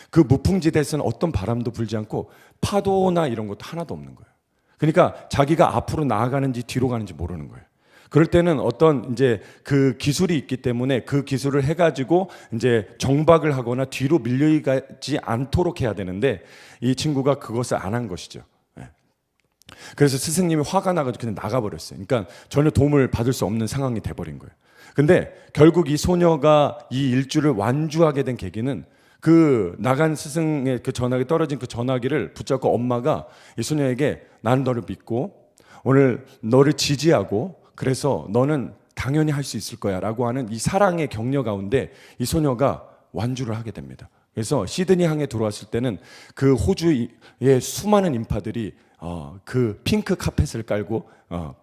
그 무풍지대에서는 어떤 바람도 불지 않고 파도나 이런 것도 하나도 없는 거예요. 그러니까 자기가 앞으로 나아가는지 뒤로 가는지 모르는 거예요. 그럴 때는 어떤 이제 그 기술이 있기 때문에 그 기술을 해가지고 이제 정박을 하거나 뒤로 밀려가지 않도록 해야 되는데, 이 친구가 그것을 안 한 것이죠. 그래서 스승님이 화가 나가지고 그냥 나가버렸어요. 그러니까 전혀 도움을 받을 수 없는 상황이 돼버린 거예요. 근데 결국 이 소녀가 이 일주를 완주하게 된 계기는 그 나간 스승의 그 전화기, 떨어진 그 전화기를 붙잡고 엄마가 이 소녀에게, 나는 너를 믿고 오늘 너를 지지하고 그래서 너는 당연히 할 수 있을 거야 라고 하는 이 사랑의 격려 가운데 이 소녀가 완주를 하게 됩니다. 그래서 시드니 항에 들어왔을 때는 그 호주의 수많은 인파들이 그 핑크 카펫을 깔고,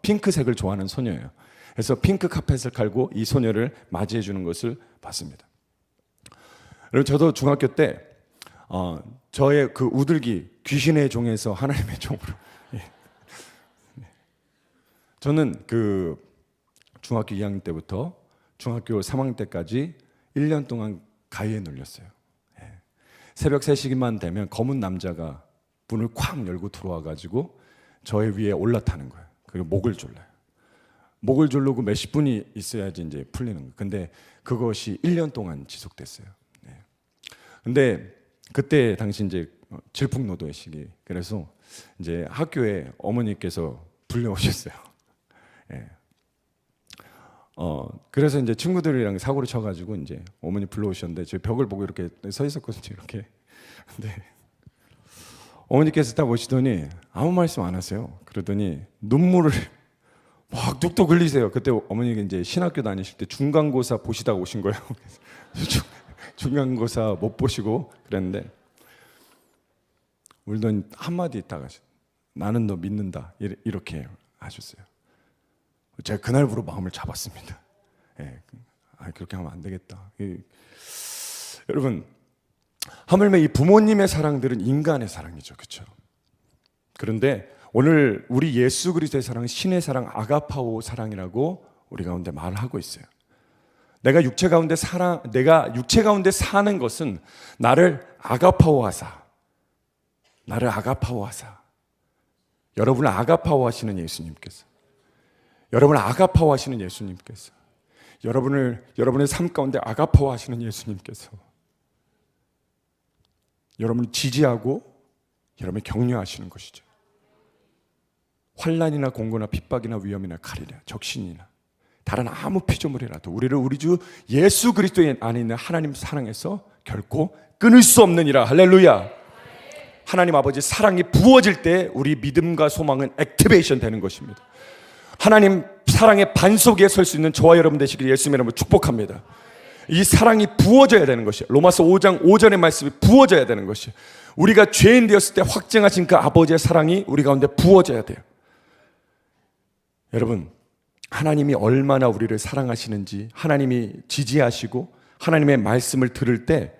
핑크색을 좋아하는 소녀예요. 그래서 핑크 카펫을 깔고 이 소녀를 맞이해 주는 것을 봤습니다. 여러분, 저도 중학교 때 저의 그 우들기, 귀신의 종에서 하나님의 종으로, 저는 그 중학교 2학년 때부터 중학교 3학년 때까지 1년 동안 가위에 눌렸어요. 새벽 3시만 되면 검은 남자가 문을 콱 열고 들어와가지고 저의 위에 올라타는 거예요. 그리고 목을 졸라요. 목을 졸르고 몇십 분이 있어야지 이제 풀리는 거예요. 근데 그것이 1년 동안 지속됐어요. 근데 그때 당시 이제 질풍노도의 시기. 그래서 이제 학교에 어머니께서 불려오셨어요. 그래서 이제 친구들이랑 사고를 쳐가지고 이제 어머니 불러오셨는데, 제 벽을 보고 이렇게 서 있었거든요. 이렇게. 근데 어머니께서 딱 오시더니 아무 말씀 안 하세요. 그러더니 눈물을 막 뚝뚝 흘리세요. 그때 어머니가 이제 신학교 다니실 때 중간고사 보시다가 오신 거예요. 중간고사 못 보시고 그랬는데, 울더니 한마디 있다가 나는 너 믿는다 이렇게 하셨어요. 제가 그날부로 마음을 잡았습니다. 그렇게 하면 안 되겠다. 여러분, 하물며 이 부모님의 사랑들은 인간의 사랑이죠, 그렇죠? 그런데 오늘 우리 예수 그리스도의 사랑은 신의 사랑, 아가파오 사랑이라고 우리 가운데 말을 하고 있어요. 내가 육체 가운데 사는 것은 나를 아가파오하사, 여러분을 아가파오하시는 예수님께서, 여러분의 삶 가운데 아가파워하시는 예수님께서 여러분을 지지하고 여러분을 격려하시는 것이죠. 환난이나 공고나 핍박이나 위험이나 칼이나 적신이나 다른 아무 피조물이라도 우리를 우리 주 예수 그리스도 안에 있는 하나님 사랑에서 결코 끊을 수 없느니라. 할렐루야. 하나님 아버지 사랑이 부어질 때 우리 믿음과 소망은 액티베이션 되는 것입니다. 하나님 사랑의 반석에 설 수 있는 저와 여러분 되시길 예수님의 이름으로 축복합니다. 이 사랑이 부어져야 되는 것이에요. 로마서 5장 5절의 말씀이 부어져야 되는 것이에요. 우리가 죄인 되었을 때 확증하신 그 아버지의 사랑이 우리 가운데 부어져야 돼요. 여러분, 하나님이 얼마나 우리를 사랑하시는지 하나님이 지지하시고 하나님의 말씀을 들을 때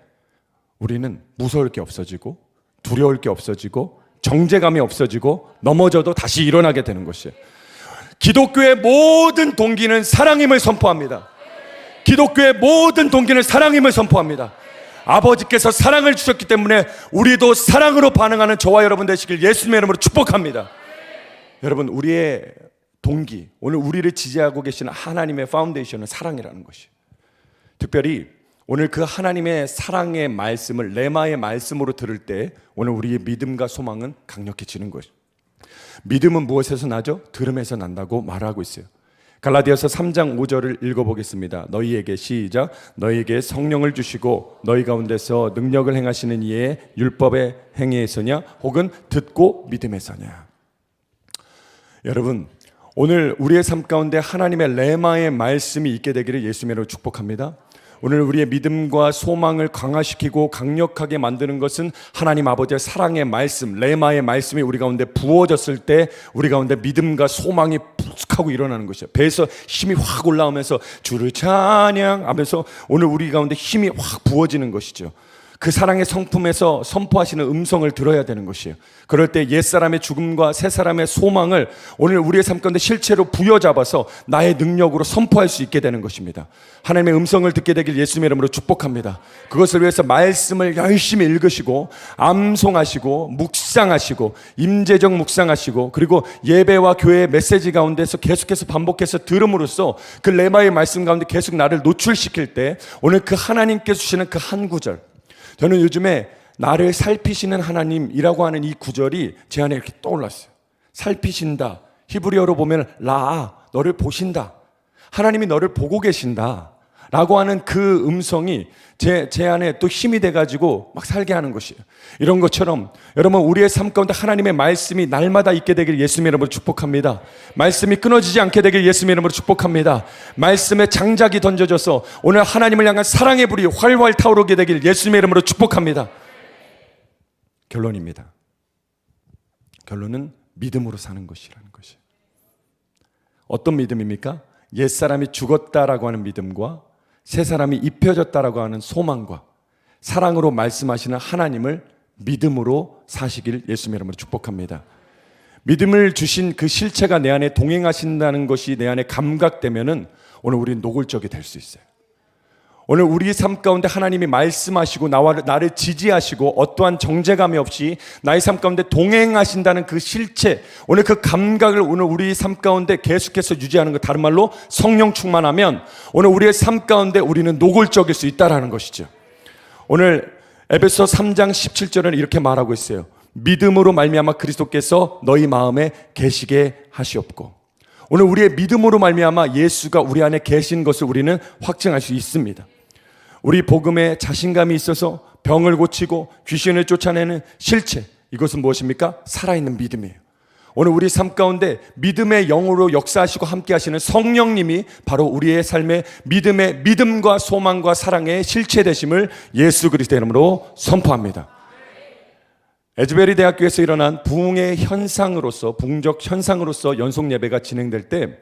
우리는 무서울 게 없어지고 두려울 게 없어지고 정죄감이 없어지고 넘어져도 다시 일어나게 되는 것이에요. 기독교의 모든 동기는 사랑임을 선포합니다. 기독교의 모든 동기는 사랑임을 선포합니다. 아버지께서 사랑을 주셨기 때문에 우리도 사랑으로 반응하는 저와 여러분 되시길 예수님의 이름으로 축복합니다. 여러분, 우리의 동기, 오늘 우리를 지지하고 계시는 하나님의 파운데이션은 사랑이라는 것이에요. 특별히 오늘 그 하나님의 사랑의 말씀을 레마의 말씀으로 들을 때 오늘 우리의 믿음과 소망은 강력해지는 것이에요. 믿음은 무엇에서 나죠? 들음에서 난다고 말하고 있어요. 갈라디아서 3장 5절을 읽어보겠습니다. 너희에게 시작. 너희에게 성령을 주시고 너희 가운데서 능력을 행하시는 이의 율법의 행위에서냐 혹은 듣고 믿음에서냐. 여러분, 오늘 우리의 삶 가운데 하나님의 레마의 말씀이 있게 되기를 예수님으로 축복합니다. 오늘 우리의 믿음과 소망을 강화시키고 강력하게 만드는 것은 하나님 아버지의 사랑의 말씀, 레마의 말씀이 우리 가운데 부어졌을 때 우리 가운데 믿음과 소망이 푹하고 일어나는 것이에요. 배에서 힘이 확 올라오면서 주를 찬양하면서 오늘 우리 가운데 힘이 확 부어지는 것이죠. 그 사랑의 성품에서 선포하시는 음성을 들어야 되는 것이에요. 그럴 때 옛사람의 죽음과 새사람의 소망을 오늘 우리의 삶 가운데 실체로 부여잡아서 나의 능력으로 선포할 수 있게 되는 것입니다. 하나님의 음성을 듣게 되길 예수님의 이름으로 축복합니다. 그것을 위해서 말씀을 열심히 읽으시고 암송하시고 묵상하시고 임재적 묵상하시고 그리고 예배와 교회의 메시지 가운데서 계속해서 반복해서 들음으로써 그 레마의 말씀 가운데 계속 나를 노출시킬 때 오늘 그 하나님께서 주시는 그 한 구절, 저는 요즘에 나를 살피시는 하나님이라고 하는 이 구절이 제 안에 이렇게 떠올랐어요. 살피신다. 히브리어로 보면 라, 너를 보신다. 하나님이 너를 보고 계신다. 라고 하는 그 음성이 제 안에 또 힘이 돼가지고 막 살게 하는 것이에요. 이런 것처럼 여러분 우리의 삶 가운데 하나님의 말씀이 날마다 있게 되길 예수님의 이름으로 축복합니다. 말씀이 끊어지지 않게 되길 예수님의 이름으로 축복합니다. 말씀의 장작이 던져져서 오늘 하나님을 향한 사랑의 불이 활활 타오르게 되길 예수님의 이름으로 축복합니다. 결론입니다. 결론은 믿음으로 사는 것이라는 것이에요. 어떤 믿음입니까? 옛사람이 죽었다라고 하는 믿음과 새 사람이 입혀졌다라고 하는 소망과 사랑으로 말씀하시는 하나님을 믿음으로 사시길 예수님의 이름으로 축복합니다. 믿음을 주신 그 실체가 내 안에 동행하신다는 것이 내 안에 감각되면은 오늘 우리는 노골적이 될 수 있어요. 오늘 우리 삶 가운데 하나님이 말씀하시고 나를 지지하시고 어떠한 정죄감이 없이 나의 삶 가운데 동행하신다는 그 실체, 오늘 그 감각을 오늘 우리 삶 가운데 계속해서 유지하는 것, 다른 말로 성령 충만하면 오늘 우리의 삶 가운데 우리는 노골적일 수 있다라는 것이죠. 오늘 에베소 3장 17절은 이렇게 말하고 있어요. 믿음으로 말미암아 그리스도께서 너희 마음에 계시게 하시옵고. 오늘 우리의 믿음으로 말미암아 예수가 우리 안에 계신 것을 우리는 확증할 수 있습니다. 우리 복음에 자신감이 있어서 병을 고치고 귀신을 쫓아내는 실체, 이것은 무엇입니까? 살아있는 믿음이에요. 오늘 우리 삶 가운데 믿음의 영으로 역사하시고 함께 하시는 성령님이 바로 우리의 삶의 믿음과 소망과 사랑의 실체 되심을 예수 그리스도의 이름으로 선포합니다. 에즈베리 대학교에서 일어난 부흥의 현상으로서, 부흥적 현상으로서 연속 예배가 진행될 때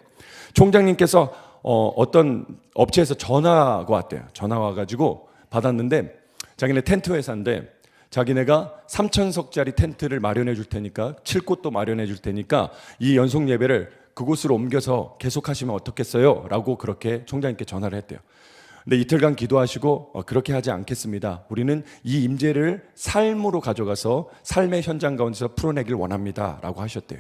총장님께서 어떤 업체에서 전화가 왔대요. 전화 와가지고 받았는데 자기네 텐트 회사인데 자기네가 3,000석짜리 텐트를 마련해 줄 테니까, 칠 곳도 마련해 줄 테니까 이 연속 예배를 그곳으로 옮겨서 계속하시면 어떻겠어요? 라고 그렇게 총장님께 전화를 했대요. 근데 이틀간 기도하시고 그렇게 하지 않겠습니다. 우리는 이 임재를 삶으로 가져가서 삶의 현장 가운데서 풀어내길 원합니다. 라고 하셨대요.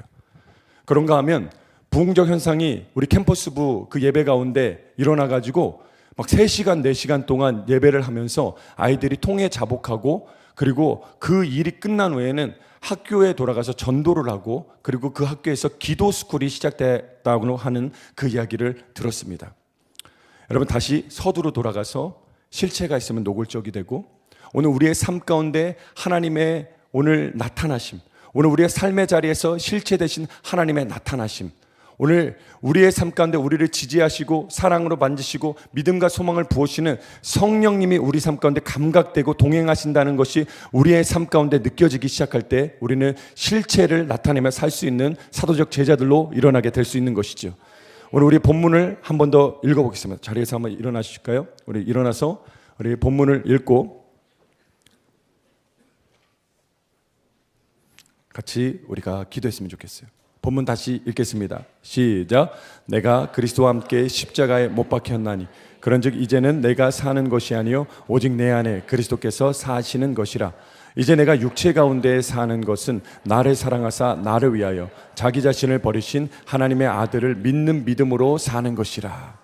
그런가 하면 부흥적 현상이 우리 캠퍼스부 그 예배 가운데 일어나가지고 막 3시간, 4시간 동안 예배를 하면서 아이들이 통회 자복하고, 그리고 그 일이 끝난 후에는 학교에 돌아가서 전도를 하고, 그리고 그 학교에서 기도 스쿨이 시작됐다고 하는 그 이야기를 들었습니다. 여러분, 다시 서두로 돌아가서 실체가 있으면 노골적이 되고, 오늘 우리의 삶 가운데 하나님의 오늘 나타나심, 오늘 우리의 삶의 자리에서 실체 되신 하나님의 나타나심, 오늘 우리의 삶 가운데 우리를 지지하시고 사랑으로 만지시고 믿음과 소망을 부으시는 성령님이 우리 삶 가운데 감각되고 동행하신다는 것이 우리의 삶 가운데 느껴지기 시작할 때 우리는 실체를 나타내며 살 수 있는 사도적 제자들로 일어나게 될 수 있는 것이죠. 오늘 우리 본문을 한 번 더 읽어보겠습니다. 자리에서 한번 일어나실까요? 우리 일어나서 우리 본문을 읽고 같이 우리가 기도했으면 좋겠어요. 본문 다시 읽겠습니다. 시작. 내가 그리스도와 함께 십자가에 못 박혔나니 그런즉 이제는 내가 사는 것이 아니요 오직 내 안에 그리스도께서 사시는 것이라. 이제 내가 육체 가운데 사는 것은 나를 사랑하사 나를 위하여 자기 자신을 버리신 하나님의 아들을 믿는 믿음으로 사는 것이라.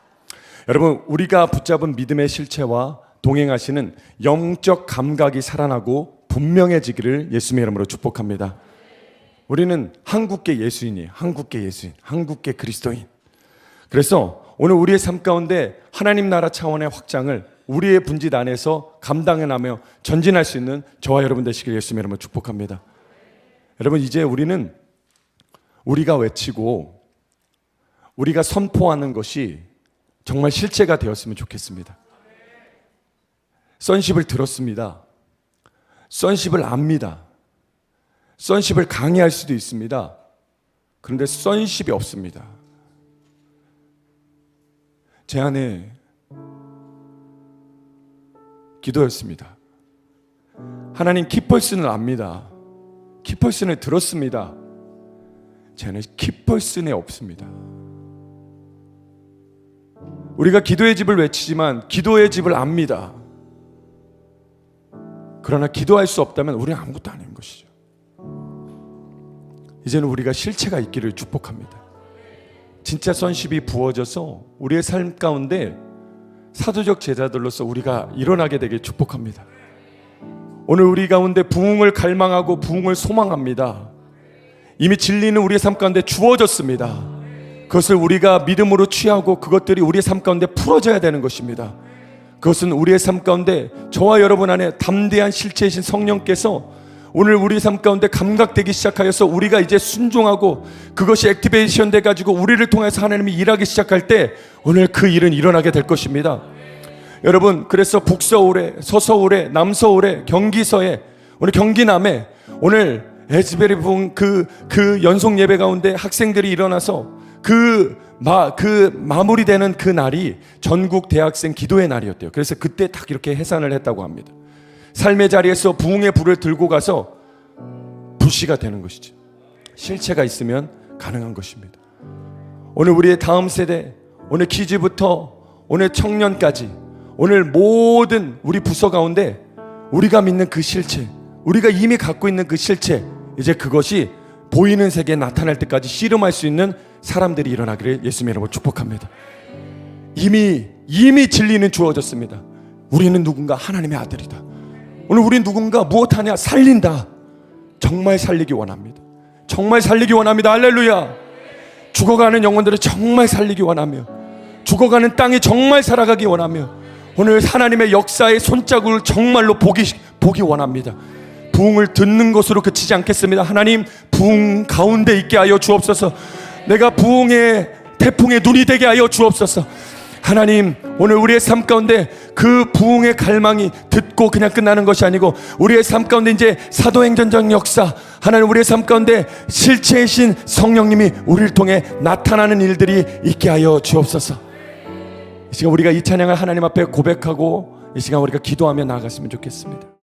여러분, 우리가 붙잡은 믿음의 실체와 동행하시는 영적 감각이 살아나고 분명해지기를 예수님의 이름으로 축복합니다. 우리는 한국계 예수인이에요. 한국계 예수인, 한국계 그리스도인. 그래서 오늘 우리의 삶 가운데 하나님 나라 차원의 확장을 우리의 분짓 안에서 감당해나며 전진할 수 있는 저와 여러분 되시길 예수님의 이름으로 축복합니다. 여러분, 이제 우리는 우리가 외치고 우리가 선포하는 것이 정말 실체가 되었으면 좋겠습니다. sonship을 들었습니다. sonship을 압니다. sonship을 강의할 수도 있습니다. 그런데 sonship이 없습니다. 제 안에 기도였습니다. 하나님, 키펄슨을 압니다. 키펄슨을 들었습니다. 제 안에 키펄슨이 없습니다. 우리가 기도의 집을 외치지만 기도의 집을 압니다. 그러나 기도할 수 없다면 우리는 아무것도 아닌 것이죠. 이제는 우리가 실체가 있기를 축복합니다. 진짜 sonship이 부어져서 우리의 삶 가운데 사도적 제자들로서 우리가 일어나게 되길 축복합니다. 오늘 우리 가운데 부흥을 갈망하고 부흥을 소망합니다. 이미 진리는 우리의 삶 가운데 주어졌습니다. 그것을 우리가 믿음으로 취하고 그것들이 우리의 삶 가운데 풀어져야 되는 것입니다. 그것은 우리의 삶 가운데 저와 여러분 안에 담대한 실체이신 성령께서 오늘 우리 삶 가운데 감각되기 시작하여서 우리가 이제 순종하고 그것이 액티베이션 돼가지고 우리를 통해서 하나님이 일하기 시작할 때 오늘 그 일은 일어나게 될 것입니다. 여러분, 그래서 북서울에, 서서울에, 남서울에, 경기서에, 오늘 경기남에 오늘 에즈베리 부흥 그 연속 예배 가운데 학생들이 일어나서 마무리되는 그 날이 전국 대학생 기도의 날이었대요. 그래서 그때 딱 이렇게 해산을 했다고 합니다. 삶의 자리에서 부흥의 불을 들고 가서 불씨가 되는 것이죠. 실체가 있으면 가능한 것입니다. 오늘 우리의 다음 세대, 오늘 키즈부터 오늘 청년까지, 오늘 모든 우리 부서 가운데 우리가 믿는 그 실체, 우리가 이미 갖고 있는 그 실체, 이제 그것이 보이는 세계에 나타날 때까지 씨름할 수 있는 사람들이 일어나기를 예수님의 이름으로 축복합니다. 이미 진리는 주어졌습니다. 우리는 누군가 하나님의 아들이다. 오늘 우리 누군가 무엇하냐? 살린다. 정말 살리기 원합니다. 정말 살리기 원합니다. 할렐루야. 죽어가는 영혼들을 정말 살리기 원하며 죽어가는 땅이 정말 살아가기 원하며 오늘 하나님의 역사의 손자국을 정말로 보기 원합니다. 부흥을 듣는 것으로 그치지 않겠습니다. 하나님, 부흥 가운데 있게 하여 주옵소서. 내가 부흥의 태풍의 눈이 되게 하여 주옵소서. 하나님, 오늘 우리의 삶 가운데 그 부흥의 갈망이 듣고 그냥 끝나는 것이 아니고 우리의 삶 가운데 이제 사도행전적 역사, 하나님 우리의 삶 가운데 실체이신 성령님이 우리를 통해 나타나는 일들이 있게 하여 주옵소서. 이 시간 우리가 이 찬양을 하나님 앞에 고백하고 이 시간 우리가 기도하며 나아갔으면 좋겠습니다.